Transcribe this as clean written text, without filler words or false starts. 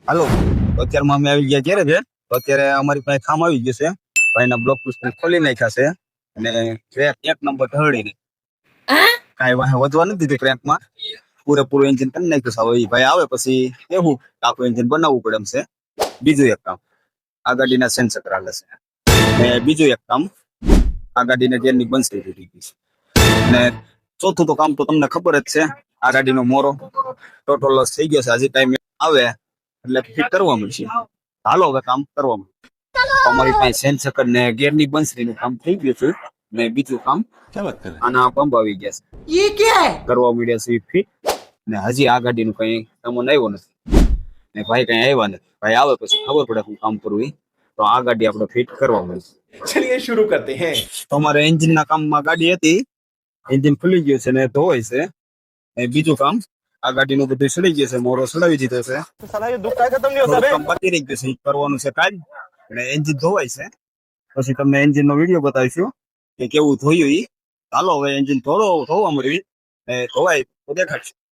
હાલો તો અત્યારમાં અમે આવી ગયા ક્યારે છે તો અત્યારે અમારી પાસે ખામ આવી ગયું છે ભાઈના બ્લોક પુસ્તક ખોલી નાખ્યા છે અને ક્રેક એક નંબર ઢળીને કાંઈ વાહે વધવા નથી દીધું ક્રેકમાં પૂરેપૂરું એન્જિન કરી નાખ્યું છે. હવે ઈ ભાઈ આવે પછી એવું આખું એન્જિન બનાવવું પડે એમ છે. બીજું એક કામ આ ગાડીના સેન્સર કરાવે છે અને બીજું એક કામ આ ગાડીને ગેરની બંસરી તૂટી ગઈ છે અને ચોથું તો કામ તો તમને ખબર જ છે આ ગાડીનો મોરો ટોટલ લોસ થઈ ગયો છે. હજી ટાઈમ આવે એટલે ફિટ કરવા મળશે. હાલો હવે કામ કરવા મળશે. અમારી પાસે સેન્સર ને ગેરની બંસરીનું કામ થઈ ગયું છે ને બીજું કામ આના પંપ આવી ગયા છે એ ક્યાં કરવા મળ્યા છે ફિટ ને હજી આ ગાડીનું કઈ સામાન આવ્યો નથી ને ભાઈ કઈ આવ્યા નથી. ભાઈ આવે પછી ખબર પડે હું કામ કરવું ઈ. તો આ ગાડી આપણે ફિટ કરવા મળશે. चलिए शुरू करते हैं. તમારે એન્જિન ના કામમાં ગાડી હતી એન્જિન ખુલી ગયું છે ને ધોવાય છે ને બીજું કામ આ ગાડીનું બધું સડી ગયું છે મોરો સડાવી દીધો છે. साला ये दुख का खत्म नहीं होता થોડું बे. કામ બાકી રહી ગયું છે ઈ કરવાનું છે કાલ અને એન્જિન ધોવાય છે પછી તમને એન્જિન નો વિડીયો બતાવીશું કે કેવું ધોયું ઈ. ચાલો હવે એન્જિન ધોવા મળ્યું ધોવાય તો દેખાડશું.